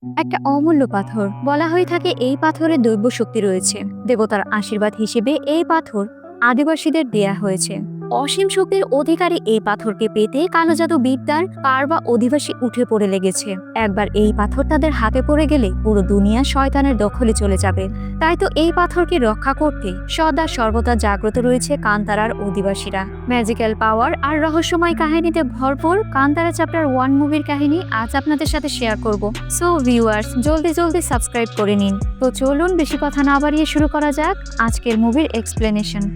একটা অমূল্য পাথর বলা হয়ে থাকে এই পাথরে দৈব শক্তি রয়েছে। দেবতার আশীর্বাদ হিসেবে এই পাথর আদিবাসীদের দেয়া হয়েছে। অসীম শক্তির অধিকারী এই পাথরকে পেতে কালো জাদু বিদ্যার কার বা অধিবাসী উঠে পড়ে লেগেছে। একবার এই পাথর তাদের হাতে পড়ে গেলে পুরো দুনিয়া শয়তানের দখলে চলে যাবে। তাই তো এই পাথরকে রক্ষা করতে সদা সর্বদা জাগ্রত রয়েছে কান্তারার অধিবাসীরা। ম্যাজিক্যাল পাওয়ার আর রহস্যময় কাহিনীতে ভরপুর কান্তারা চ্যাপ্টার 1 মুভির কাহিনী আজ আপনাদের সাথে শেয়ার করব। সো ভিউয়ার্স, জলদি জলদি সাবস্ক্রাইব করে নিন। তো চলুন বেশি কথা না বাড়িয়ে শুরু করা যাক আজকের মুভির এক্সপ্লেনেশন।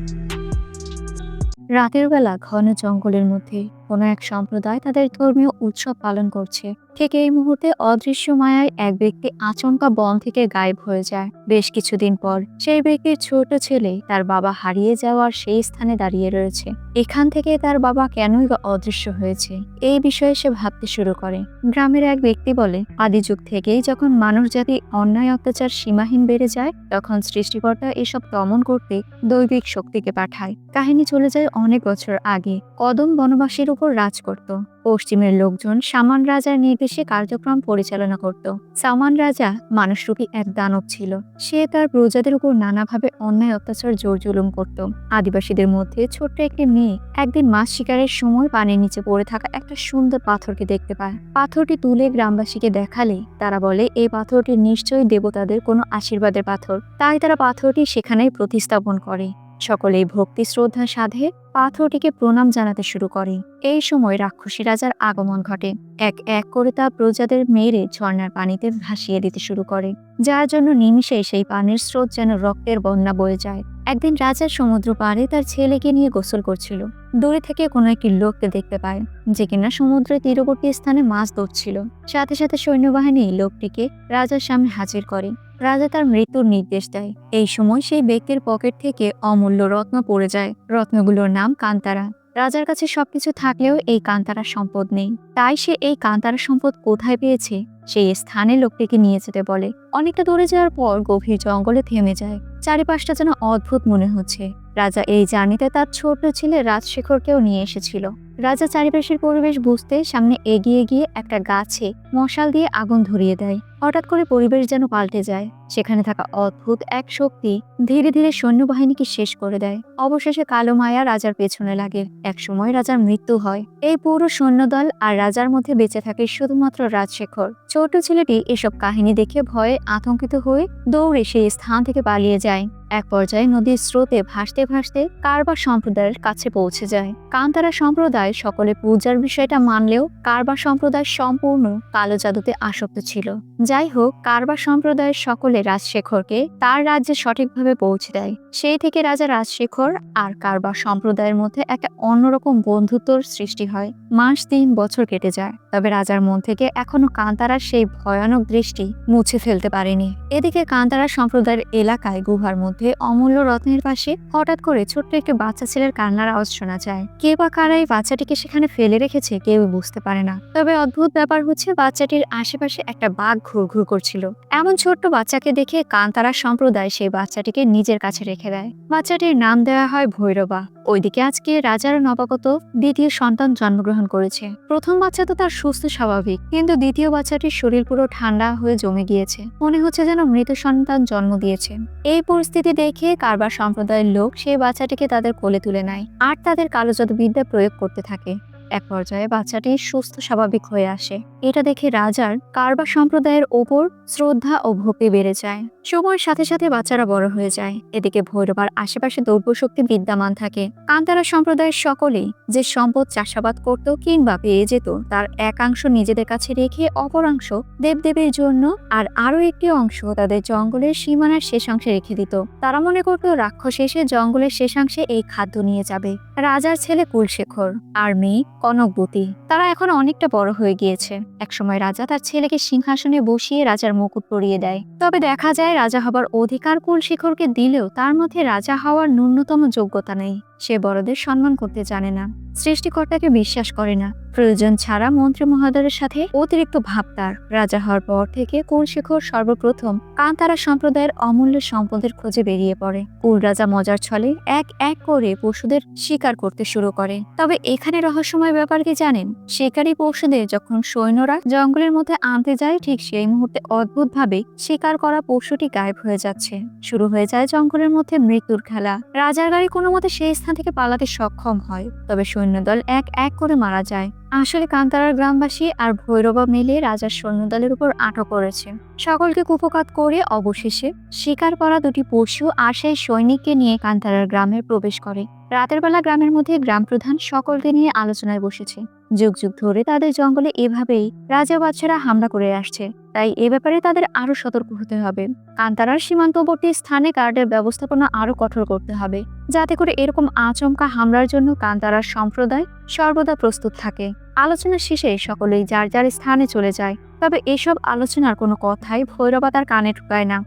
রাতের বেলা ঘন জঙ্গলের মধ্যে কোনো এক সম্প্রদায় তাদের ধর্মীয় উৎসব পালন করছে। ঠিক এই মুহূর্তে অদৃশ্য মায়ায় এক ব্যক্তি আচমকা বন থেকে গায়েব হয়ে যায়। বেশ কিছুদিন পর সেই ব্যক্তির ছোট ছেলে তার বাবা হারিয়ে যাওয়ার সেই স্থানে দাঁড়িয়ে রয়েছে। এখান থেকে তার বাবা কেনই বা অদৃশ্য হয়েছে এই বিষয়ে সে ভাবতে শুরু করে। গ্রামের এক ব্যক্তি বলে, আদি যুগ থেকেই যখন মানুষ জাতি অন্যায় অত্যাচার সীমাহীন বেড়ে যায় তখন সৃষ্টিকর্তা এসব দমন করতে দৈবিক শক্তিকে পাঠায়। কাহিনী চলে যায় অনেক বছর আগে। কদম বনবাসীর উপর রাজ করত। পশ্চিমের লোকজন সামান রাজার নির্দেশে কার্যক্রম পরিচালনা করত। সামান রাজা মানুষরূপী এক দানব ছিল। সে তার প্রজাদের উপর নানাভাবে অন্যায় অত্যাচার জোর জুলুম করত। আদিবাসীদের মধ্যে ছোট্ট একটি মেয়ে একদিন মাছ শিকারের সময় পানির নিচে পড়ে থাকা একটা সুন্দর পাথরকে দেখতে পায়। পাথরটি তুলে গ্রামবাসীকে দেখালে তারা বলে এই পাথরটি নিশ্চয়ই দেবতাদের কোনো আশীর্বাদের পাথর। তাই তারা পাথরটি সেখানেই প্রতিস্থাপন করে। সকলেই ভক্তি শ্রদ্ধা সাধে পাথরটিকে প্রণাম জানাতে শুরু করে। এই সময় রাক্ষসী রাজার আগমন ঘটে। এক এক করে তার প্রজাদের মেরে ঝর্ণার পানিতে ভাসিয়ে দিতে শুরু করে, যার জন্য নিমিষেই সেই পানির স্রোত যেন রক্তের বন্যা বয়ে যায়। একদিন রাজার সমুদ্র পাড়ে তার ছেলেকে নিয়ে গোসল করছিল। দূরে থেকে কোনো একটি লোককে দেখতে পায় যে কিনা সমুদ্রের তীরবর্তী স্থানে মাছ ধরছিল। সাথে সাথে সৈন্যবাহিনী লোকটিকে রাজার সামনে হাজির করে। রাজা তার মৃত্যুর নির্দেশ দেয়। এই সময় সেই ব্যক্তির পকেট থেকে অমূল্য রত্ন পড়ে যায়। রত্নগুলোর নাম কান্তারা। রাজার কাছে সবকিছু থাকলেও এই কান্তারা সম্পদ নেই। তাই সে এই কান্তারা সম্পদ কোথায় পেয়েছে সেই স্থানে লোকটিকে নিয়ে যেতে বলে। অনেকটা দূরে যাওয়ার পর গভীর জঙ্গলে থেমে যায়। চারিপাশটা যেন অদ্ভুত মনে হচ্ছে। রাজা এই জার্নিতে তার ছোট ছেলে রাজশেখরকেও নিয়ে এসেছিল। রাজা চারিপাশের পরিবেশ বুঝতে সামনে এগিয়ে গিয়ে একটা গাছে মশাল দিয়ে আগুন ধরিয়ে দেয়। হঠাৎ করে পরিবেশ যেন পাল্টে যায়। সেখানে থাকা অদ্ভুত এক শক্তি ধীরে ধীরে সৈন্যবাহিনীকে শেষ করে দেয়। অবশেষে কালো মায়া রাজার পেছনে লাগে। একসময় রাজার মৃত্যু হয়। এই পুরো সৈন্যদল আর রাজার মধ্যে বেঁচে থাকে শুধুমাত্র রাজশেখর। ছোট ছেলেটি এসব কাহিনী দেখে ভয়ে আতঙ্কিত হয়ে দৌড়ে সেই স্থান থেকে পালিয়ে যায়। এক পর্যায়ে নদীর স্রোতে ভাসতে ভাসতে কারবা সম্প্রদায়ের কাছে পৌঁছে যায়। কান্তারা সম্প্রদায় সকলে পূজার বিষয়টা মানলেও কারবা সম্প্রদায় সম্পূর্ণ কালো জাদুতে আসক্ত ছিল। যাই হোক, কারবা সম্প্রদায়ের সকলে রাজশেখরকে তার রাজ্যে সঠিকভাবে পৌঁছে দেয়। সেই থেকে রাজা রাজশেখর আর কারবা সম্প্রদায়ের মধ্যে একটা অন্যরকম বন্ধুত্বর সৃষ্টি হয়। মাস দিন বছর কেটে যায়, তবে রাজার মন থেকে এখনো কান্তারার সেই ভয়ানক দৃষ্টি মুছে ফেলতে পারেনি। এদিকে কান্তারা সম্প্রদায়ের এলাকায় গুহার মধ্যে অমূল্য রত্নের পাশে হঠাৎ করে ছোট্ট একটি বাচ্চা ছেলের কান্নার আওয়াজ শোনা যায়। কে বা কারা এই বাচ্চাটিকে সেখানে ফেলে রেখেছে কেউ বুঝতে পারে না। তবে অদ্ভুত ব্যাপার হচ্ছে বাচ্চাটির আশেপাশে একটা বাঘ ঘুরঘুর করছিল। এমন ছোট্ট বাচ্চাকে দেখে কান্তারা সম্প্রদায় সেই বাচ্চাটিকে নিজের কাছে রেখে দেয়। বাচ্চাটির নাম দেওয়া হয় ভৈরবা। ওইদিকে আজকে রাজার নবাগত দ্বিতীয় সন্তান জন্মগ্রহণ করেছে। প্রথম বাচ্চা তো তার সুস্থ স্বাভাবিক, কিন্তু দ্বিতীয় বাচ্চাটির শরীর পুরো ঠান্ডা হয়ে জমে গিয়েছে। মনে হচ্ছে যেন মৃত সন্তান জন্ম দিয়েছে। এই পরিস্থিতি দেখে কারবার সম্প্রদায়ের লোক সেই বাচ্চাটিকে তাদের কোলে তুলে নেয় আর তাদের কালো জাদুবিদ্যা প্রয়োগ করতে থাকে। এক পর্যায়ে বাচ্চাটি সুস্থ স্বাভাবিক হয়ে আসে। এটা দেখে রাজার কারবা সম্প্রদায়ের ওপর শ্রদ্ধা ও ভক্তি বেড়ে যায়। সময়ের সাথে সাথে বাচ্চারা বড় হয়ে যায়। এদিকে ভৈরবার আশেপাশে দৈব শক্তি বিদ্যমান থাকে। কান্তারা সম্প্রদায়ের সকলেই যে সম্পদ চাষাবাদ করত কিংবা পেয়ে যেত তার একাংশ নিজেদের কাছে রেখে অপরাংশ দেবদেবীর জন্য আর আরো একটি অংশ তাদের জঙ্গলের সীমানার শেষাংশে রেখে দিত। তারা মনে করত রাক্ষস এসে জঙ্গলের শেষাংশে এই খাদ্য নিয়ে যাবে। রাজার ছেলে কুলশেখর আর মেয়ে কনকবতী তারা এখন অনেকটা বড় হয়ে গিয়েছে। একসময় রাজা তার ছেলেকে সিংহাসনে বসিয়ে রাজার মুকুট পরিয়ে দেয়। তবে দেখা যায় রাজা হবার অধিকার কুলশেখরকে দিলেও তার মধ্যে রাজা হওয়ার ন্যূনতম যোগ্যতা নেই। সে বড়দের সম্মান করতে জানে না, সৃষ্টিকর্তাকে বিশ্বাস করে না। প্রয়োজন ছাড়া মন্ত্রী মহোদয়ের সাথে অতিরিক্ত ভাব তার। রাজা হওয়ার পর থেকে কুলশেখর সর্বপ্রথম কান্তারা সম্প্রদায়ের অমূল্য সম্পদের খোঁজে বেরিয়ে পড়ে। কুল রাজা মজার ছলে এক এক করে পশুদের শিকার করতে শুরু করে। তবে এখানে রহস্যময় ব্যাপার কি জানেন? শিকারী পশুদের যখন সৈন্যরা জঙ্গলের মধ্যে আনতে যায়, ঠিক সেই মুহূর্তে অদ্ভুতভাবে শিকার করা পশুটি গায়েব হয়ে যাচ্ছে। শুরু হয়ে যায় জঙ্গলের মধ্যে মৃত্যুর খেলা। রাজার গাড়ি কোনো মতে সেই স্থান থেকে পালাতে সক্ষম হয়, তবে সৈন্যদল এক এক করে মারা যায়। আসলে কান্তারার গ্রামবাসী আর ভৈরবা মিলে রাজার সৈন্যদলের উপর আটক করেছে। সকলকে কুপকাত করে অবশেষে শিকার করা দুটি পশু আর সেই সৈনিককে নিয়ে কান্তারার গ্রামে প্রবেশ করে। রাতের বেলা গ্রামের মধ্যে গ্রাম প্রধান সকলকে নিয়ে আলোচনায় বসেছে। যুগ যুগ ধরে তাদের জঙ্গলে এভাবেই রাজা বাদশারা হামলা করে আসছে, তাই এ ব্যাপারে তাদের আরো সতর্ক হতে হবে। কান্তারার সীমান্তবর্তী স্থানে গার্ডের ব্যবস্থাপনা আরো কঠোর করতে হবে, যাতে করে এরকম আচমকা হামলার জন্য কান্তারার সম্প্রদায় সর্বদা প্রস্তুত থাকে। আলোচনা শেষে সকলেই যার যার স্থানে চলে যায়, তবে এসব আলোচনার কোনো কথাই ভৈরবা তার কানে ঢুকায় না।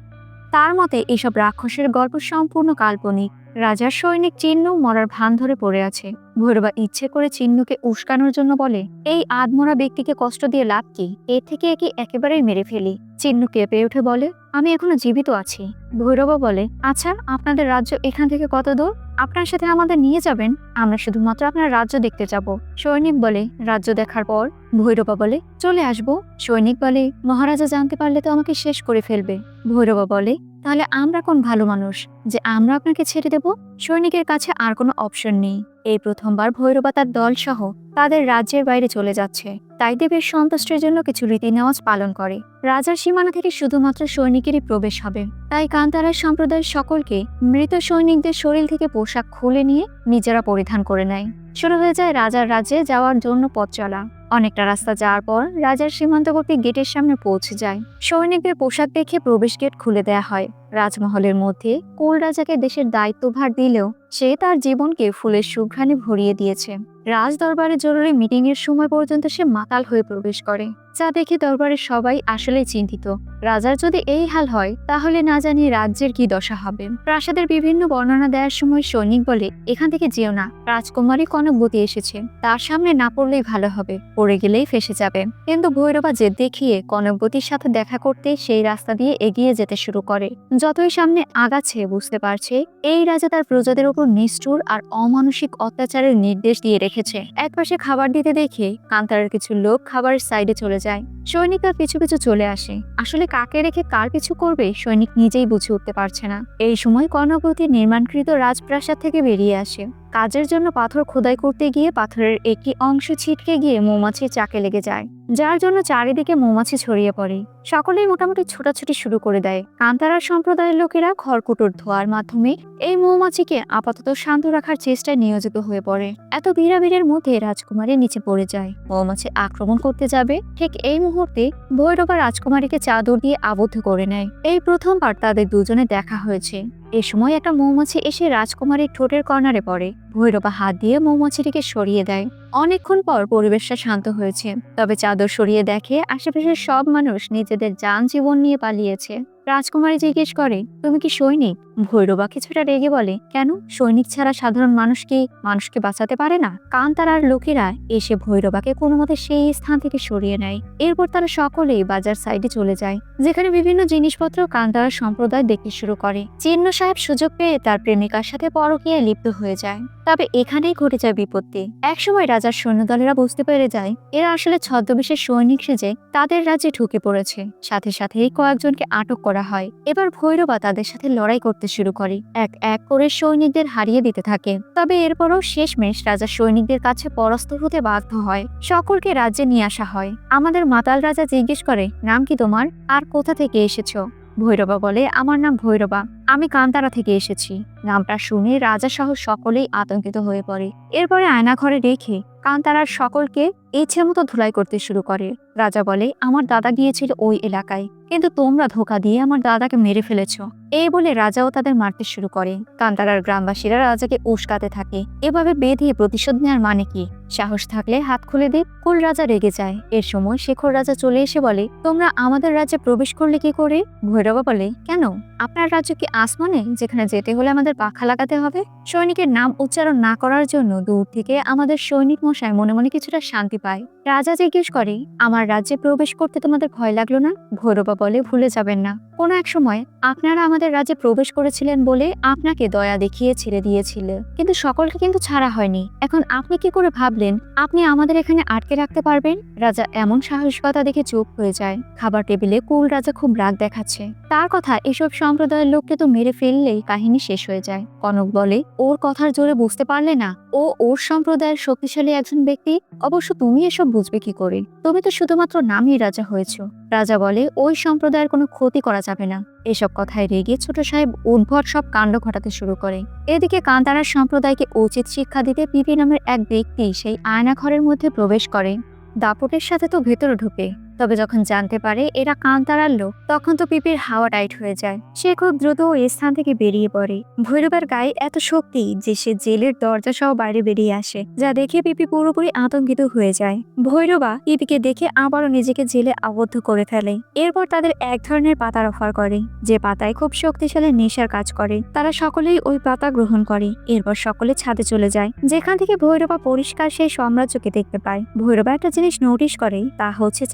তার মতে এসব রাক্ষসের গল্প সম্পূর্ণ কাল্পনিক। রাজার সৈনিক চিহ্ন মরার ভান ধরে পড়ে আছে। ভৈরবা ইচ্ছে করে চিহ্নকে উস্কানোর জন্য বলে, এই আধমরা ব্যক্তিকে কষ্ট দিয়ে লাভ কি? এর থেকে একে একেবারেই মেরে ফেলি। চিহ্ন কেঁপে উঠে বলে, আমি এখনো জীবিত আছি। ভৈরবা বলে, আচ্ছা, আপনাদের রাজ্য এখান থেকে কত দূর? আপনার সাথে আমাদের নিয়ে যাবেন? আমরা শুধুমাত্র আপনার রাজ্য দেখতে যাব। সৈনিক বলে, রাজ্য দেখার পর? ভৈরবা বলে, চলে আসবো। সৈনিক বলে, মহারাজা জানতে পারলে তো আমাকে শেষ করে ফেলবে। ভৈরবা বলে, তাহলে আমরা কোন ভালো মানুষ যে আমরা আপনাকে ছেড়ে দেব? সৈনিকের কাছে আর কোনো অপশন নেই। এই প্রথমবার ভৈরবা তার দল সহ তাদের রাজ্যের বাইরে চলে যাচ্ছে, তাই দেবের সন্তুষ্টির জন্য কিছু রীতি নেওয়াজ পালন করে। রাজার সীমানা থেকে শুধুমাত্র সৈনিকেরই প্রবেশ হবে, তাই কান্তারার সম্প্রদায়ের সকলকে মৃত সৈনিকদের শরীর থেকে পোশাক খুলে নিয়ে নিজেরা পরিধান করে নেয়। শুরু হয়ে যায় রাজার রাজ্যে যাওয়ার জন্য পথ চলা। অনেকটা রাস্তা যাওয়ার পর রাজার সীমান্তবর্তী গেটের সামনে পৌঁছে যায়। সৈনিকদের পোশাক দেখে প্রবেশ গেট খুলে দেয়া হয়। রাজমহলের মধ্যে কুল রাজাকে দেশের দায়িত্বভার দিলেও সে তার জীবনকে ফুলের সুঘ্রাণে ভরিয়ে দিয়েছে। রাজ দরবারে জরুরি মিটিং এর সময় পর্যন্ত সে মাতাল হয়ে প্রবেশ করে, যা দেখে দরবারের সবাই আসলেই চিন্তিত। রাজার যদি এই হাল হয়, তাহলে না জানি রাজ্যের কি দশা হবে। প্রাসাদের বিভিন্ন বর্ণনা দেওয়ার সময় সৈনিক বলে, এখান থেকে যেও না, রাজকুমারী কনকবতী এসেছে, তার সামনে না পড়লেই ভালো হবে, পড়ে গেলেই ফেসে যাবে। কিন্তু ভৈরবা জেদ দেখিয়ে কনকবতীর সাথে দেখা করতে সেই রাস্তা দিয়ে এগিয়ে যেতে শুরু করে। যতই সামনে আগাচ্ছে বুঝতে পারছে এই রাজা তার প্রজাদের উপর নিষ্ঠুর আর অমানসিক অত্যাচারের নির্দেশ দিয়ে রেখেছে। একপাশে খাবার দিতে দেখে কান্তারার কিছু লোক খাবারের সাইডে চলে যায়। সৈনিক তার পিছু পিছু চলে আসে। আসলে কাকে রেখে কার পিছু করবে সৈনিক নিজেই বুঝে উঠতে পারছে না। এই সময় কনকবতীর নির্মাণকৃত রাজপ্রাসাদ থেকে বেরিয়ে আসে। কাজের জন্য পাথর খোদাই করতে গিয়ে পাথরের একটি অংশ ছিটকে গিয়ে মৌমাছির চাকে লেগে যায়, যার জন্য চারিদিকে মৌমাছি ছড়িয়ে পড়ে। সকলেই মোটামুটি ছোটাছুটি শুরু করে দেয়। কান্তারার সম্প্রদায়ের লোকেরা খড়কুটোর ধোয়ার মাধ্যমে এই মৌমাছিকে আপাতত শান্ত রাখার চেষ্টায় নিয়োজিত হয়ে পড়ে। এত ভিড়াভিড়ের মধ্যে রাজকুমারী নিচে পড়ে যায়। মৌমাছি আক্রমণ করতে যাবে, ঠিক এই মুহূর্তে ভৈরবা রাজকুমারীকে চাদর দিয়ে আবদ্ধ করে নেয়। এই প্রথমবার তাদের দুজনে দেখা হয়েছে। এ সময় একটা মৌমাছি এসে রাজকুমারীর ঠোঁটের কর্নারে পড়ে। ভৈরবা হাত দিয়ে মৌমাছিটিকে সরিয়ে দেয়। অনেকক্ষণ পর পরিবেশটা শান্ত হয়েছে, তবে চাদর সরিয়ে দেখে আশেপাশের সব মানুষ নিজেদের যান জীবন নিয়ে পালিয়েছে। রাজকুমারী জিজ্ঞেস করে, তুমি কি সৈনিক? ভৈরবা কিছুটা রেগে বলে, কেন? সৈনিক ছাড়া সাধারণ মানুষকে বাঁচাতে পারে না? কান্তারার লোকেরা এসে ভৈরবাকে কোনো মতে সেই স্থান থেকে সরিয়ে নেয়। এরপর তারা সকলেই বাজার সাইডে চলে যায়, যেখানে বিভিন্ন জিনিসপত্র কান্তারার সম্প্রদায় দেখতে শুরু করে। চিহ্ন সাহেব সুযোগ পেয়ে তার প্রেমিকার সাথে পরকীয়ায় লিপ্ত হয়ে যায়। তবে এখানেই ঘটে যায় বিপত্তি। একসময় রাজার সৈন্যদলেরা বুঝতে পেরে যায় এরা আসলে ছদ্মবেশের সৈনিক সেজে তাদের রাজ্যে ঢুকে পড়েছে। সাথে সাথেই কয়েকজনকে আটক করা হয়। এবার ভৈরবা তাদের সাথে লড়াই করতে শুরু করে, এক এক করে সৈনিকদের হারিয়ে দিতে থাকে। তবে এরপরও শেষমেশ রাজা সৈনিকদের কাছে পরাস্ত হতে বাধ্য হয়। সকলকে রাজ্যে নিয়ে আসা হয়। আমাদের মাতাল রাজা জিজ্ঞেস করে, নাম কি তোমার, আর কোথা থেকে এসেছো? ভৈরবা বলে, আমার নাম ভৈরবা, আমি কান্তারা থেকে এসেছি। নামটা শুনে রাজা সহ সকলেই আতঙ্কিত হয়ে পড়ে। এরপরে আয়নাঘরে রেখে কান্তারার সকলকে ইচ্ছে মতো ধুলাই করতে শুরু করে। রাজা বলে, আমার দাদা গিয়েছিল ওই এলাকায়, কিন্তু তোমরা ধোঁকা দিয়ে আমার দাদাকে মেরে ফেলেছ। এই বলে রাজাও তাদের মারতে শুরু করে। কান্তারার গ্রামবাসীরা রাজাকে উস্কাতে থাকে। এভাবে বেঁধে প্রতিশোধ নেওয়ার মানে কি? সাহস থাকলে হাত খুলে দে। কুল রাজা রেগে যায়। এর সময় শেখর রাজা চলে এসে বলে, তোমরা আমাদের রাজ্যে প্রবেশ করলে কি করে? ভৈরবা বলে, কেন? আপনার রাজ্য কি আসমানে, যেখানে যেতে হলে আমাদের পাখা লাগাতে হবে? সৈনিকের নাম উচ্চারণ না করার জন্য দূর থেকে আমাদের সৈনিক মশাই মনে মনে কিছুটা শান্তি পায়। রাজা জিজ্ঞেস করে, আমার রাজ্যে প্রবেশ করতে তোমাদের ভয় লাগলো না? ভৈরবা বলে, ভুলে যাবেন না, কোনো এক সময় আপনারা আমাদের রাজ্যে প্রবেশ করেছিলেন বলে আপনাকে দয়া দেখিয়ে ছেড়ে দিয়েছিল, কিন্তু সকলকে কিন্তু ছাড়া হয়নি। এখন আপনি কি করে ভাবলেন আপনি আমাদের এখানে আটকে রাখতে পারবেন? রাজা এমন সাহসিকতা দেখে চুপ হয়ে যায়। খাবার টেবিলে কুল রাজা খুব রাগ দেখাচ্ছে। তার কথা এসব সম্প্রদায়ের লোককে তো মেরে ফেললেই কাহিনী শেষ হয়ে যায়। কনক বলে, ওর কথার জোরে বুঝতে পারলে না ও ওর সম্প্রদায়ের শক্তিশালী একজন ব্যক্তি। অবশ্য তুমি এসব বুঝবে কি করে? তুমি তো শুধুমাত্র নামই রাজা হয়েছো। রাজা বলে, ওই সম্প্রদায়ের কোনো ক্ষতি করা যাবে না। এসব কথায় রেগে ছোট সাহেব উদ্ভট সব কাণ্ড ঘটাতে শুরু করে। এদিকে কান্তারার সম্প্রদায়কে উচিত শিক্ষা দিতে পিপি নামের এক ব্যক্তি সেই আয়নাঘরের মধ্যে প্রবেশ করে। দাপটের সাথে তো ভেতরে ঢুকে, তবে যখন জানতে পারে এরা কান্তারার লোক, তখন তো পিপির হাওয়া টাইট হয়ে যায়। সে খুব দ্রুত ওই স্থান থেকে বেরিয়ে পড়ে। ভৈরবের গায়ে এত শক্তি যে সে জেলের দরজা সহ বাইরে বেরিয়ে আসে, যা দেখে পিপি পুরোপুরি আতঙ্কিত হয়ে যায়। ভৈরবা পিপিকে দেখে আবারও নিজেকে জেলে আবদ্ধ করে ফেলে। এরপর তাদের এক ধরনের পাতার অফার করে, যে পাতায় খুব শক্তিশালী নেশার কাজ করে। তারা সকলেই ওই পাতা গ্রহণ করে। এরপর সকলে ছাদে চলে যায়, যেখান থেকে ভৈরবা পরিষ্কার সেই সাম্রাজ্যকে দেখতে পায়। ভৈরবা একটা জিনিস নোটিশ করে, তা হচ্ছে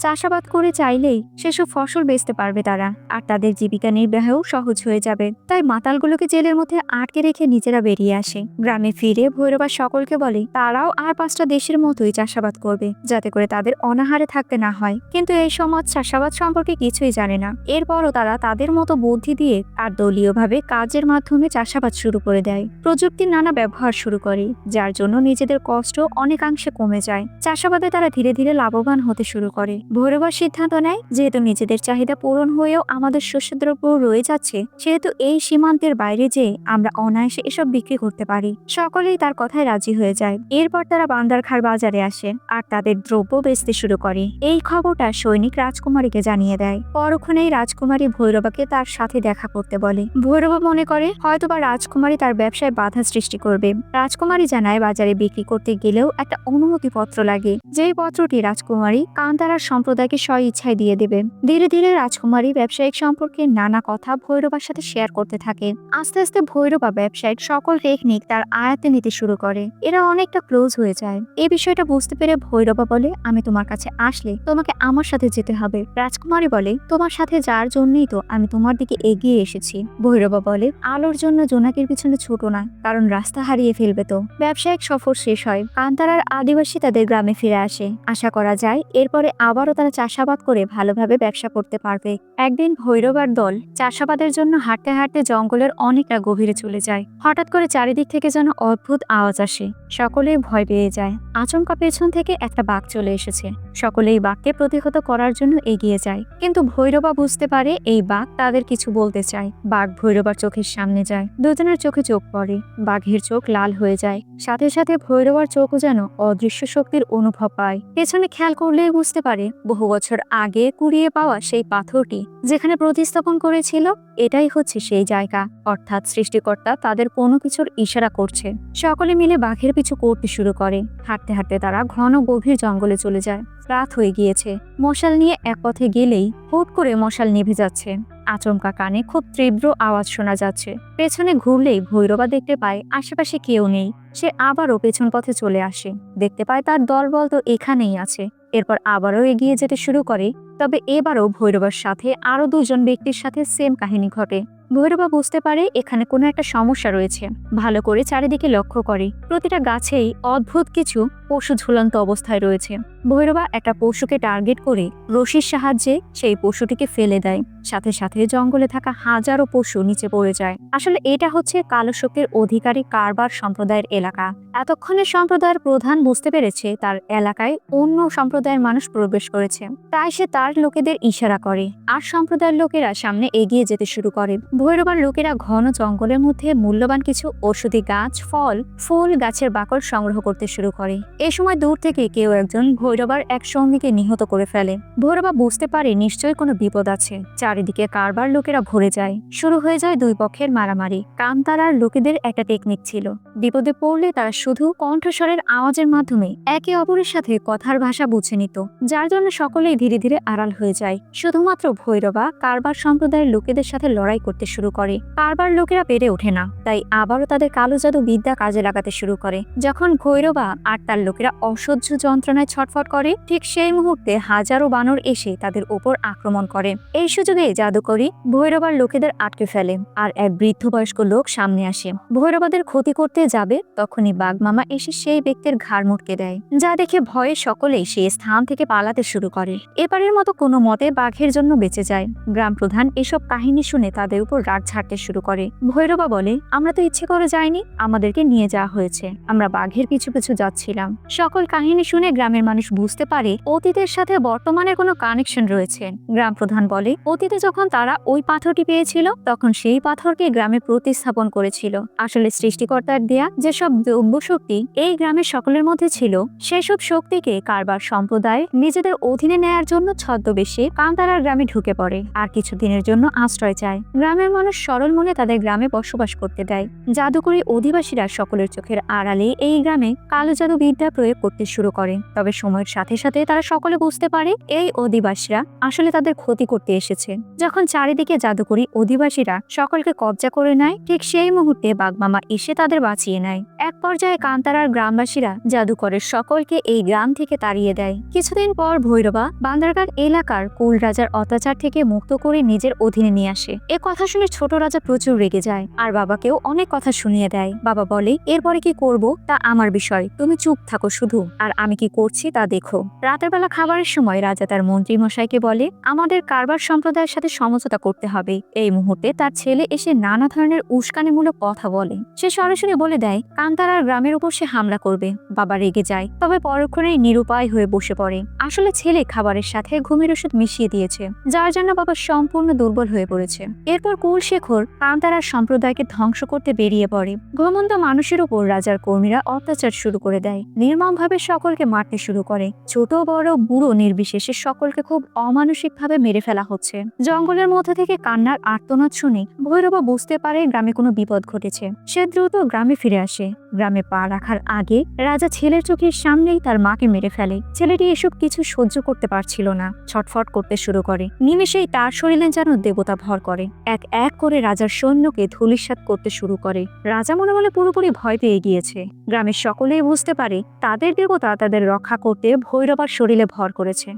চাষাবাদ করে চাইলেই সেসব ফসল বেচতে পারবে তারা, আর তাদের জীবিকা নির্বাহেও সহজ হয়ে যাবে। তাই মাতালগুলোকে জেলের মধ্যে আটকে রেখে নিজেরা বেরিয়ে আসে। গ্রামে ফিরে ভৈরবা সকলকে বলে তারাও আর 5টা দেশের মতোই চাষাবাদ করবে, যাতে করে তাদের অনাহারে থাকতে না হয়। কিন্তু এই সমাজ চাষাবাদ সম্পর্কে কিছুই জানে না। এরপরও তারা তাদের মতো বুদ্ধি দিয়ে আর দলীয়ভাবে কাজের মাধ্যমে চাষাবাদ শুরু করে দেয়। প্রযুক্তির নানা ব্যবহার শুরু করে, যার জন্য নিজেদের কষ্ট অনেকাংশে কমে যায়। চাষাবাদে তারা ধীরে ধীরে লাভবান হতে শুরু করে। ভৈরবা সিদ্ধান্ত নেয়, যেহেতু নিজেদের চাহিদা পূরণ হয়েও আমাদের শস্যদ্রব্য রয়ে যাচ্ছে, সেহেতু এই সীমান্তের বাইরে যেয়ে আমরা অনায়াসে এসব বিক্রি করতে পারি। সকলেই তার কথায় রাজি হয়ে যায়। এরপর তারা বান্দারখার বাজারে আসে আর তাদের দ্রব্য বেচতে শুরু করে। এই খবরটা সৈনিক রাজকুমারীকে জানিয়ে দেয়। পরক্ষণেই রাজকুমারী ভৈরবাকে তার সাথে দেখা করতে বলে। ভৈরবা মনে করে হয়তোবা রাজকুমারী তার ব্যবসায় বাধা সৃষ্টি করবে। রাজকুমারী জানায় বাজারে বিক্রি করতে গেলেও একটা অনুমতিপত্র লাগে, যেই পত্রটি রাজকুমারী কান্তারার সম্প্রদায়কে স্ব ইচ্ছায় দিয়ে দেবে। ধীরে ধীরে রাজকুমারী ব্যবসায়িক সম্পর্কে নানা কথা ভৈরবার সাথে শেয়ার করতে থাকে। আস্তে আস্তে ভৈরবা ব্যবসায়িক সকল টেকনিক তার আয়ত্তে নিতে শুরু করে। এরা অনেকটা ক্লোজ হয়ে যায়। এই বিষয়টা বুঝতে পেরে ভৈরবা বলে, আমি তোমার কাছে আসলে তোমাকে আমার সাথে যেতে হবে। রাজকুমারী বলে, তোমার সাথে যার জন্যই তো আমি তোমার দিকে এগিয়ে এসেছি। ভৈরবা বলে, আলোর জন্য জোনাকির পিছনে ছোটো না, কারণ রাস্তা হারিয়ে ফেলবে তো। ব্যবসায়িক সফর শেষ হয়। কান্তারার আদিবাসী তাদের গ্রামে ফিরে আসে। আশা করা যায় এরপরে আবারও তারা চাষাবাদ করে ভালোভাবে ব্যবসা করতে পারবে। একদিন ভৈরবার দল চাষাবাদের জন্য হাঁটতে হাঁটতে জঙ্গলের অনেকটা গভীরে চলে যায়। হঠাৎ করে চারিদিক থেকে যেন অদ্ভুত আওয়াজ আসে। সকলেই ভয় পেয়ে যায়। আচমকা পেছন থেকে একটা বাঘ চলে এসেছে। সকলেই বাঘকে প্রতিহত করার জন্য এগিয়ে যায়, কিন্তু ভৈরবা বুঝতে পারে এই বাঘ তাদের কিছু বলতে চায়। বাঘ ভৈরবার চোখের সামনে যায়। দুজনের চোখে চোখ পড়ে। বাঘের চোখ লাল হয়ে যায়। সাথে সাথে ভৈরবার চোখও যেন অদৃশ্য শক্তির অনুভব পায়। পেছনে খেয়াল করলেই বুঝতে পারে বহু বছর আগে কুড়িয়ে পাওয়া সেই পাথরটি যেখানে প্রতিস্থাপন করেছিল, এটাই হচ্ছে সেই জায়গা। অর্থাৎ সৃষ্টিকর্তা তাদের কোনো কিছুর ইশারা করছে। সকলে মিলে বাঘের পিছু করতে শুরু করে। হাঁটতে হাঁটতে তারা ঘন গভীর জঙ্গলে চলে যায়। রাত হয়ে গিয়েছে। মশাল নিয়ে এক পথে গেলেই হুট করে মশাল নিভে যাচ্ছে। আচমকা কানে খুব তীব্র আওয়াজ শোনা যাচ্ছে। পেছনে ঘুরলেই ভৈরবা দেখতে পায় আশেপাশে কেউ নেই। সে আবারও পেছন পথে চলে আসে। দেখতে পায় তার দলবল তো এখানেই আছে। এরপর আবারও এগিয়ে যেতে শুরু করে। তবে এবারও ভৈরবার সাথে আরো 2জন ব্যক্তির সাথে সেম কাহিনী ঘটে। ভৈরবা বুঝতে পারে এখানে কোনো একটা সমস্যা রয়েছে। ভালো করে চারিদিকে লক্ষ্য করে। প্রতিটা গাছেই অদ্ভুত কিছু পশু ঝুলন্ত অবস্থায় রয়েছে। ভৈরবা একটা পশুকে টার্গেট করে রশির সাহায্যে সেই পশুটিকে ফেলে দেয়। সাথে সাথে জঙ্গলে থাকা হাজারো পশু নিচে পড়ে যায়। আসলে এটা হচ্ছে কালো শক্তির অধিকারী কারবার সম্প্রদায়ের এলাকা। এতক্ষণে সম্প্রদায়ের প্রধান বুঝতে পেরেছে তার এলাকায় অন্য সম্প্রদায়ের মানুষ প্রবেশ করেছে। তাই সে তার লোকেদের ইশারা করে আর সম্প্রদায়ের লোকেরা সামনে এগিয়ে যেতে শুরু করে। ভৈরবার লোকেরা ঘন জঙ্গলের মধ্যে মূল্যবান কিছু ঔষধি গাছ, ফল, ফুল, গাছের বাকল সংগ্রহ করতে শুরু করে। এ সময় দূর থেকে কেউ একজন ভৈরবার এক সঙ্গীকে নিহত করে ফেলে। ভৈরবা বুঝতে পারে নিশ্চয়ই কোনো বিপদ আছে। চারিদিকে কারবার লোকেরা ভরে যায়। শুরু হয়ে যায় দুই পক্ষের মারামারি। কান্তারার লোকেদের একটা টেকনিক ছিল, বিপদে পড়লে তারা শুধু কণ্ঠস্বরের আওয়াজের মাধ্যমে একে অপরের সাথে কথার ভাষা বুঝে নিত, যার জন্য সকলেই ধীরে ধীরে আড়াল হয়ে যায়। শুধুমাত্র ভৈরবা কারবার সম্প্রদায়ের লোকেদের সাথে লড়াই করতে শুরু করে। কারবার লোকেরা পেরে ওঠে না, তাই আবারও তাদের কালো জাদু বিদ্যা কাজে লাগাতে শুরু করে। যখন ভৈরবা আর তার লোকেরা অসহ্য যন্ত্রণায় ছটফট করে, ঠিক সেই মুহূর্তে হাজারো বানর এসে তাদের ওপর আক্রমণ করে। এই সুযোগে জাদুকরী ভৈরবার লোকেদের আটকে ফেলে, আর এক বৃদ্ধ বয়স্ক লোক সামনে আসে। ভৈরবাদের ক্ষতি করতে যাবে, তখনই বাঘমামা এসে সেই ব্যক্তির ঘাড় মুটকে দেয়, যা দেখে ভয়ে সকলেই সেই স্থান থেকে পালাতে শুরু করে। এবারের মতো কোনো মতে বাঘের জন্য বেঁচে যায়। গ্রাম প্রধান এসব কাহিনী শুনে তাদের উপর রাগ ঝাড়তে শুরু করে। ভৈরবা বলে, আমরা তো ইচ্ছে করে যাইনি, আমাদেরকে নিয়ে যাওয়া হয়েছে, আমরা বাঘের পিছু পিছু যাচ্ছিলাম। সকল কাহিনী শুনে গ্রামের মানুষ বুঝতে পারে অতীতের সাথে বর্তমানের কোনো কানেকশন রয়েছে। গ্রাম প্রধান বলে, অতীতে যখন তারা ওই পাথরটি পেয়েছিল, তখন সেই পাথরকে গ্রামে প্রতিস্থাপন করেছিল। আসলে সৃষ্টিকর্তার দেয়া যেসব দ্রব্য শক্তি এই গ্রামের সকলের মধ্যে ছিল, সেসব শক্তিকে কারবার সম্প্রদায় নিজেদের অধীনে নেয়ার জন্য ছদ্মবেশে কান্তারার গ্রামে ঢুকে পড়ে আর কিছুদিনের জন্য আশ্রয় চায়। গ্রামের মানুষ সরল মনে তাদের গ্রামে বসবাস করতে দেয়। জাদুকরী অধিবাসীরা সকলের চোখের আড়ালে এই গ্রামে কালো জাদু বিদ্যা প্রয়োগ করতে শুরু করে। তবে সময়ের সাথে সাথে তারা সকলে বুঝতে পারে এই অধিবাসীরা আসলে তাদের ক্ষতি করতে এসেছে। যখন চারিদিকে জাদুকরী অধিবাসীরা সকলকে কবজা করে নেয়, ঠিক সেই মুহূর্তে বাঘমামা এসে তাদের বাঁচিয়ে নেয়। এক পর্যায়ে কান্তারার গ্রামবাসীরা জাদুকরের সকলকে এই গ্রাম থেকে তাড়িয়ে দেয়। কিছুদিন পর ভৈরবা বান্দারঘাট এলাকার কুল রাজার অত্যাচার থেকে মুক্ত করে নিজের অধীনে নিয়ে আসে। এ কথা শুনে ছোট রাজা প্রচুর রেগে যায় আর বাবাকেও অনেক কথা শুনিয়ে দেয়। বাবা বলে, এরপরে কি করব তা আমার বিষয়, তুমি চুপ থাকো শুধু, আর আমি কি করছি তা দেখো। রাতের বেলা খাবারের সময় রাজা তার মন্ত্রী মশাইকে বলে, আমাদের কারবার সম্প্রদায়ের সাথে সমঝোতা করতে হবে। এই মুহূর্তে তার ছেলে এসে নানা ধরনের উস্কানিমূলক কথা বলে। সে সরাসরি বলে দেয় কান্তারার গ্রামের উপর সে হামলা করবে। বাবা রেগে যায়, তবে পরক্ষণেই নিরুপায় হয়ে বসে পড়ে। আসলে ছেলে খাবারের সাথে ঘুমের ওষুধ মিশিয়ে দিয়েছে, যার জন্য বাবা সম্পূর্ণ দুর্বল হয়ে পড়েছে। এরপর কুলশেখর কান্তারার সম্প্রদায়কে ধ্বংস করতে বেরিয়ে পড়ে। ঘুমন্ত মানুষের উপর রাজার কর্মীরা অত্যাচার শুরু করে দেয়, নির্মমভাবে সকলকে মারতে শুরু করে। ছোট বড় বুড়ো নির্বিশেষে সকলকে খুব অমানসিকভাবে মেরে ফেলা হচ্ছে। জঙ্গলের মধ্যে থেকে কান্নার আর্তনাদ শুনে ভৈরবা বুঝতে পারে গ্রামে কোনো বিপদ ঘটেছে। সে দ্রুত গ্রামে ফিরে আসে। গ্রামে পা রাখার আগে রাজা ছেলের চোখের সামনেই তার মাকে মেরে ফেলে। ছেলেটি এসব কিছু সহ্য করতে পারছিল না, ছটফট করতে শুরু করে। নিমেষেই তার শরীরে যেন দেবতা ভর করে। এক এক করে রাজার সৈন্যকে ধূলিসাৎ করতে শুরু করে। রাজা মনে মনে পুরোপুরি ভয় পেয়ে গিয়েছে। গ্রামের সকলেই বুঝতে পারে তাদের দেবতা তাদের রক্ষা করতে ভৈরবার শরীরে ভর করেছে।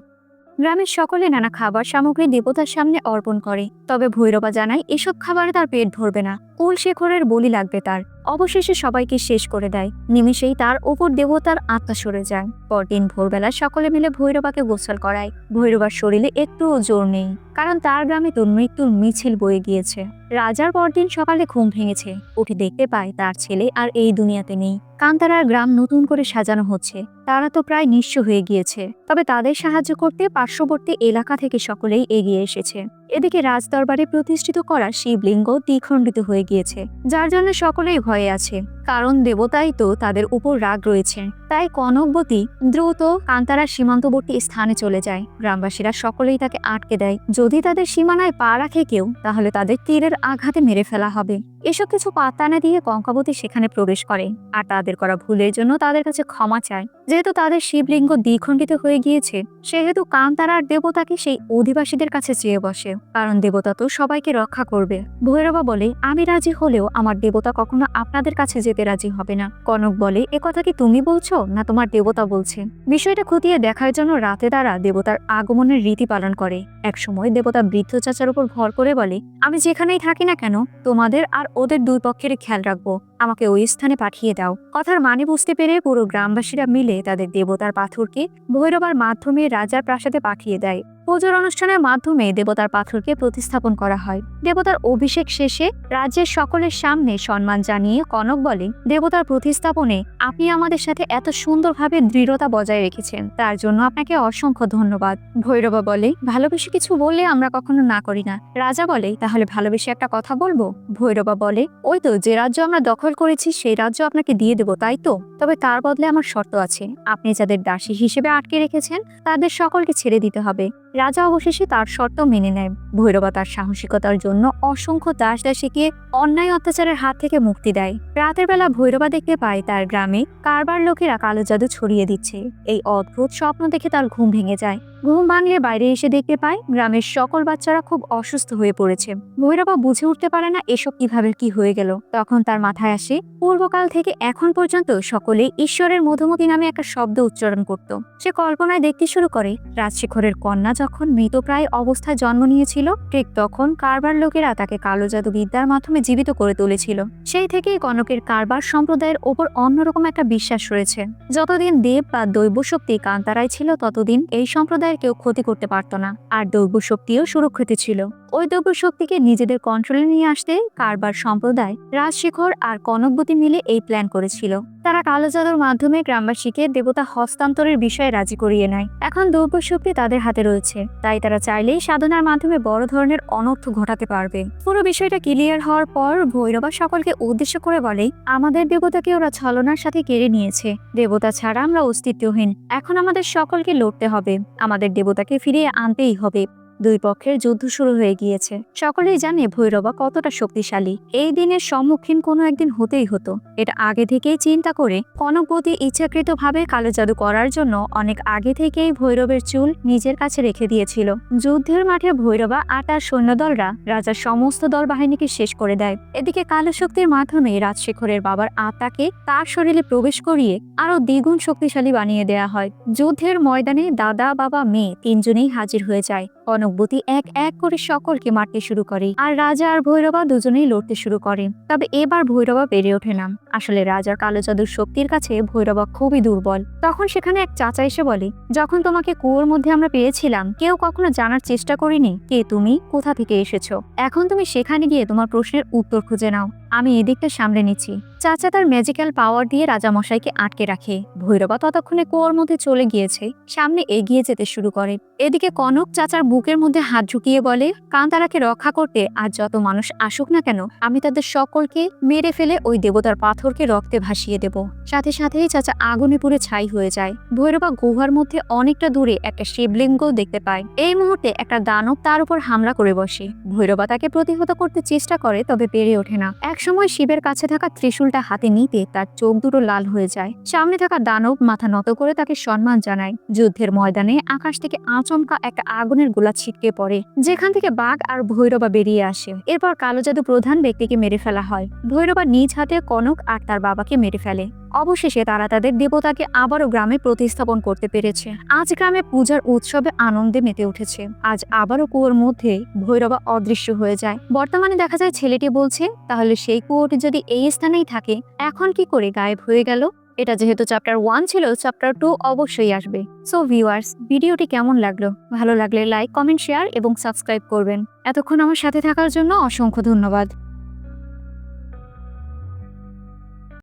গ্রামের সকলে নানা খাবার সামগ্রী দেবতার সামনে অর্পণ করে, তবে ভৈরবা জানায় এসব খাবারে তার পেট ভরবে না, কুলশেখরের বলি লাগবে তার। অবশেষে সবাইকে শেষ করে দেয়। নিমেষেই তার ওপর দেবতার আত্মা সরে যায়। পরদিন ভোরবেলা সকলে মিলে ভৈরবাকে গোসল করায়। ভৈরবার শরীরে একটুও জোর নেই, কারণ তার গ্রামে তো মৃত্যুর মিছিল বয়ে গিয়েছে। রাজার পরদিন সকালে ঘুম ভেঙেছে, উঠে দেখতে পায় তার ছেলে আর এই দুনিয়াতে নেই। কান্তারার গ্রাম নতুন করে সাজানো হচ্ছে। তারা তো প্রায় নিঃস্ব হয়ে গিয়েছে, তবে তাদের সাহায্য করতে পার্শ্ববর্তী এলাকা থেকে সকলেই এগিয়ে এসেছে। এদিকে রাজদরবারে প্রতিষ্ঠিত করা শিবলিঙ্গ দ্বিখণ্ডিত হয়ে গিয়েছে, যার জন্য সকলেই ভয়ে আছে, কারণ দেবতাই তো তাদের উপর রাগ রয়েছে। তাই কনকবতী দ্রুত কান্তারার সীমান্তবর্তী স্থানে চলে যায়। গ্রামবাসীরা সকলেই তাকে আটকে দেয়। যদি তাদের সীমানায় পা রাখে কেউ, তাহলে তাদের তীরের আঘাতে মেরে ফেলা হবে। এসব কিছু পাত্তা না দিয়ে কঙ্কাবতী সেখানে প্রবেশ করে আর তাদের করা ভুলের জন্য তাদের কাছে ক্ষমা চায়। যেহেতু তাদের শিবলিঙ্গ দ্বিখণ্ডিত হয়ে গিয়েছে, সেহেতু কান্তারার দেবতাকে সেই অধিবাসীদের কাছে চেয়ে বসে, কারণ দেবতা তো সবাইকে রক্ষা করবে। ভৈরবা বলে, আমি রাজি হলেও আমার দেবতা কখনো আপনাদের কাছে যেতে রাজি হবে না। কনক বলে, এ কথা কি তুমি বলছো না তোমার দেবতা বলছে? বিষয়টা খতিয়ে দেখার জন্য রাতে তারা দেবতার আগমনের রীতি পালন করে। একসময় দেবতা বৃদ্ধ চাচার উপর ভর করে বলে, আমি যেখানেই থাকি না কেন, তোমাদের আর ওদের দুই পক্ষের খেয়াল রাখবো, আমাকে ওই স্থানে পাঠিয়ে দাও। কথার মানে বুঝতে পেরে পুরো গ্রামবাসীরা মিলে তাদের দেবতার পাথরকে ভৈরবার মাধ্যমে রাজার প্রাসাদে পাঠিয়ে দেয়। পুজোর অনুষ্ঠানের মাধ্যমে দেবতার পাথরকে প্রতিস্থাপন করা হয়। দেবতার অভিষেক শেষে রাজ্যের সকলের সামনে সম্মান জানিয়ে কনক বলে, দেবতার প্রতিস্থাপনে আপনি আমাদের সাথে এত সুন্দরভাবে দৃঢ়তা বজায় রেখেছেন, তার জন্য আপনাকে অসংখ্য ধন্যবাদ। ভৈরবা বলে, ভালোবেসে কিছু বললে আমরা কখনো না করি না। রাজা বলে, তাহলে ভালোবেসে একটা কথা বলবো? ভৈরবা বলে, ওই তো যে রাজ্য আমরা দখল করেছি সেই রাজ্য আপনাকে দিয়ে দেবো, তাই তো? তবে তার বদলে আমার শর্ত আছে, আপনি যাদের দাসী হিসেবে আটকে রেখেছেন তাদের সকলকে ছেড়ে দিতে হবে। রাজা অবশেষে তার শর্ত মেনে নেয়। ভৈরবা তার সাহসিকতার জন্য অসংখ্য দাস দাসীকে অন্যায় অত্যাচারের হাত থেকে মুক্তি দেয়। রাতের বেলা ভৈরবা দেখতে পায় তার গ্রামে কারবার লোকেরা কালো জাদু ছড়িয়ে দিচ্ছে। এই অদ্ভুত স্বপ্ন দেখে তার ঘুম ভেঙে যায়। ঘুম ভাঙলে বাইরে এসে দেখতে পায় গ্রামের সকল বাচ্চারা খুব অসুস্থ হয়ে পড়েছে। ভৈরবা বুঝে উঠতে পারে না এসব কিভাবে কি হয়ে গেল। তখন তার মাথায় আসে পূর্বকাল থেকে এখন পর্যন্ত সকলে ঈশ্বরের মধুমতি নামে একটা শব্দ উচ্চারণ করত। সে কল্পনায় দেখতে শুরু করে রাজশেখরের কন্যা যখন মৃতপ্রায় অবস্থায় জন্ম নিয়েছিল, ঠিক তখন কারবার লোকেরা তাকে কালো জাদু বিদ্যার মাধ্যমে জীবিত করে তুলেছিল। সেই থেকেই কনকের কারবার সম্প্রদায়ের ওপর অন্যরকম একটা বিশ্বাস রয়েছে। যতদিন দেব বা দৈব শক্তি কান্তারায় ছিল ততদিন এই সম্প্রদায়ের কেউ ক্ষতি করতে পারত না, আর দৈব শক্তিও সুরক্ষিত ছিল। ওই দৈব শক্তিকে নিজেদের কন্ট্রোলে নিয়ে আসতে কারবার সম্প্রদায়, রাজশেখর আর কনকবতী মিলে এই প্ল্যান করেছিল। তারা কালো জাদুর মাধ্যমে গ্রামবাসীকে দেবতা হস্তান্তরের বিষয়ে রাজি করিয়ে নেয়। এখন দৈব শক্তি তাদের হাতে রয়েছে, তাই তারা চাইলেই সাধনার মাধ্যমে বড় ধরনের অনর্থ ঘটাতে পারবে। পুরো বিষয়টা ক্লিয়ার হওয়ার পর ভৈরবা সকলকে উদ্দেশ্য করে বলে, আমাদের দেবতাকে ওরা ছলনার সাথে কেড়ে নিয়েছে। দেবতা ছাড়া আমরা অস্তিত্বহীন। এখন আমাদের সকলকে লড়তে হবে, আমাদের দেবতাকে ফিরিয়ে আনতেই হবে। দুই পক্ষের যুদ্ধ শুরু হয়ে গিয়েছে। সকলেই জানে ভৈরবা কতটা শক্তিশালী। এই দিনের সম্মুখীন কোনো একদিন হতেই হতো। এটা আগে থেকেই চিন্তা করে কনকবতী ইচ্ছাকৃতভাবে কালো জাদু করার জন্য অনেক আগে থেকেই ভৈরবের চুল নিজের কাছে রেখে দিয়েছিল। যুদ্ধের মাঠে ভৈরবা আর তার সৈন্যদলরা রাজার সমস্ত দল বাহিনীকে শেষ করে দেয়। এদিকে কালো শক্তির মাধ্যমে রাজশেখরের বাবার আত্মাকে তার শরীরে প্রবেশ করিয়ে আরো দ্বিগুণ শক্তিশালী বানিয়ে দেয়া হয়। যুদ্ধের ময়দানে দাদা, বাবা, মেয়ে তিনজনেই হাজির হয়ে যায়। কনকবতী এক এক করে সকলকে মারতে শুরু করে, আর রাজা আর ভৈরবা দুজনেই লড়তে শুরু করে। তবে এবার ভৈরবা পেরে ওঠে না। আসলে রাজার কালো জাদুর শক্তির কাছে ভৈরবা খুবই দুর্বল। তখন সেখানে এক চাচা এসে বলে, যখন তোমাকে কুয়োর মধ্যে আমরা পেয়েছিলাম, কেউ কখনো জানার চেষ্টা করিনি কে তুমি, কোথা থেকে এসেছো। এখন তুমি সেখানে গিয়ে তোমার প্রশ্নের উত্তর খুঁজে নাও, আমি এদিকটা সামলে নিচ্ছি। চাচা তার ম্যাজিক্যাল পাওয়ার দিয়ে রাজামশাইকে আটকে রাখে। ভৈরবা ততক্ষণে কুয়োর মধ্যে চলে গিয়েছে, সামনে এগিয়ে যেতে শুরু করে। এদিকে কনক চাচার বুকের মধ্যে হাত ঢুকিয়ে বলে, কান্তারাকে রক্ষা করতে আর যত মানুষ আসুক না কেন, আমি তাদের সকলকে মেরে ফেলে ওই দেবতার পাথরকে রক্তে ভাসিয়ে দেব। সাথে সাথেই চাচা আগুনে পুড়ে ছাই হয়ে যায়। ভৈরবা গুহার মধ্যে অনেকটা দূরে একটা শিবলিঙ্গ দেখতে পায়। এই মুহূর্তে একটা দানব তার উপর হামলা করে বসে। ভৈরবা তাকে প্রতিহত করতে চেষ্টা করে, তবে পেরে ওঠে না। একসময় শিবের কাছে থাকা ত্রিশূলটা হাতে নিতে তার চোখ দুটো লাল হয়ে যায়। সামনে থাকা দানব মাথা নত করে তাকে সম্মান জানায়। যুদ্ধের ময়দানে আকাশ থেকে আচমকা একটা আগুনের গোলা ছিটকে পড়ে, যেখান থেকে বাঘ আর ভৈরবা বেরিয়ে আসে। এরপর কালো জাদু প্রধান ব্যক্তিকে মেরে ফেলা হয়। ভৈরবা নিজ হাতে কনক আর তার বাবাকে মেরে ফেলে। অবশেষে তারা তাদের দেবতাকে আবারও গ্রামে প্রতিস্থাপন করতে পেরেছে। আজ গ্রামে পূজার উৎসবে আনন্দে মেতে উঠেছে। আজ আবারও কুয়োর মধ্যে ভৈরবা অদৃশ্য হয়ে যায়। বর্তমানে দেখা যায় ছেলেটি বলছে, তাহলে সেই কুয়োটি যদি এই স্থানেই থাকে, এখন কি করে গায়েব হয়ে গেল। এটা যেহেতু চ্যাপ্টার 1 ছিল, চ্যাপ্টার 2 অবশ্যই আসবে। সো ভিউয়ার্স, ভিডিওটি কেমন লাগলো? ভালো লাগলে লাইক, কমেন্ট, শেয়ার এবং সাবস্ক্রাইব করবেন। এতক্ষণ আমার সাথে থাকার জন্য অসংখ্য ধন্যবাদ।